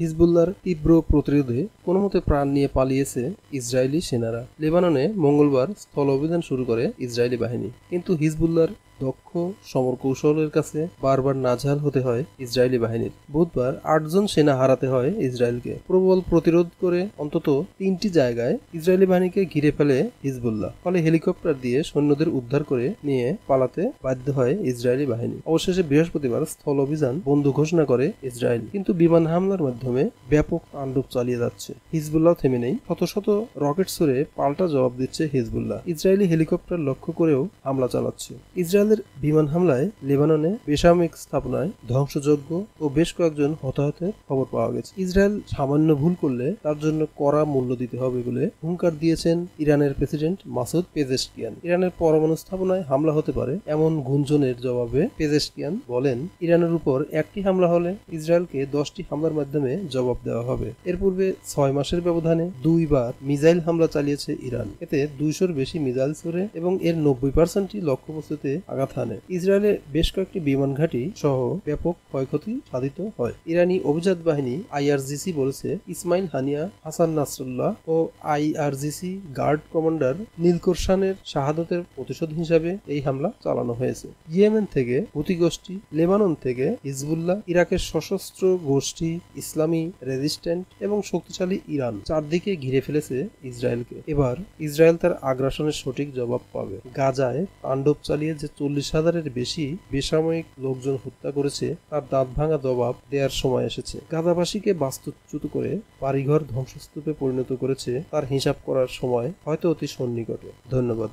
হিজবুল্লাহর তীব্র প্রতিরোধে কোনোমতে প্রাণ নিয়ে পালিয়েছে ইসরায়েলি সেনারা। লেবাননে মঙ্গলবার স্থল অভিযান শুরু করে ইসরায়েলি বাহিনী, কিন্তু হিজবুল্লাহর দক্ষ সমরকৌশলের কাছে বারবার নাজেহাল হতে হয় ইসরায়েলি বাহিনীর। বুধবার 8 জন সেনা হারাতে হয় ইসরায়েলকে। প্রবল প্রতিরোধ করে অন্তত 3টি জায়গায় ইসরায়েলি বাহিনীকে ঘিরে ফেলে হিজবুল্লাহ। ফলে হেলিকপ্টার দিয়ে সৈন্যদের উদ্ধার করে নিয়ে পালাতে বাধ্য হয় ইসরায়েলি বাহিনী। অবশেষে বৃহস্পতিবার স্থল অভিযান বন্ধ ঘোষণা করে ইসরায়েল, কিন্তু বিমান হামলার মাধ্যমে ব্যাপক তাণ্ডব চালিয়ে যাচ্ছে। হিজবুল্লাহ থেমে নেই। শত শত রকেট ছুড়ে পাল্টা জবাব দিচ্ছে হিজবুল্লাহ। ইসরায়েলি হেলিকপ্টার লক্ষ্য করেও হামলা চালাচ্ছে। ইসরায়েলের বিমান হামলায় লেবাননে বেসামরিক স্থাপনায় ধ্বংসযজ্ঞ ও বেশ কয়েকজন হতাহতের খবর পাওয়া গেছে। ইসরায়েল সামান্য ভুল করলে তার জন্য কড়া মূল্য দিতে হবে বলে হুঙ্কার দিয়েছেন ইরানের প্রেসিডেন্ট মাসুদ পেজেশকিয়ান। ইরানের পরমাণু স্থাপনায় হামলা হতে পারে এমন গুঞ্জনের জবাবে পেজেশকিয়ান বলেন, ইরানের উপর একটি হামলা হলে ইসরায়েলকে 10টি হামলার মাধ্যমে জবাব দেওয়া হবে। এর পূর্বে 6 মাসের ব্যবধানে 2 বার মিসাইল হামলা চালিয়েছে ইরান। এতে 200-র বেশি মিসাইল ছোড়ে এবং এর 90%ই লক্ষ্যবস্তুতে আঘাত হানে। ইসরায়েলে বেশ কয়েকটি বিমান ঘাঁটি সহ ব্যাপক ক্ষয়ক্ষতি সাধিত হয়। ইরানি অভিজাত বাহিনী IRGC বলেছে, ইসমাইল হানিয়া, হাসান নাসরুল্লাহ ও IRGC গার্ড কমান্ডার নীলকোরসানের শাহাদতের প্রতিশোধ হিসাবে এই হামলা চালানো হয়েছে। ইয়েমেন থেকে হুতি গোষ্ঠী, লেবানন থেকে হিজবুল্লাহ, ইরাকের সশস্ত্র গোষ্ঠী ইসলামী রেজিস্ট্যান্ট এবং শক্তিশালী ইরান চারদিকে ঘিরে ফেলেছে ইসরায়েলকে। এবার ইসরায়েল তার আগ্রাসনের সঠিক জবাব পাবে। গাজায় তাণ্ডব চালিয়ে যে 40,000-এর বেশি বেসামরিক লোকজন হত্যা করেছে, তার দাঁত ভাঙা জবাব দেওয়ার সময় এসেছে। গাজাবাসীকে বাস্তুচ্যুত করে বাড়িঘর ধ্বংসস্তূপে পরিণত করেছে, তার হিসাব করার সময় হয়তো অতি সন্নিকটে। ধন্যবাদ।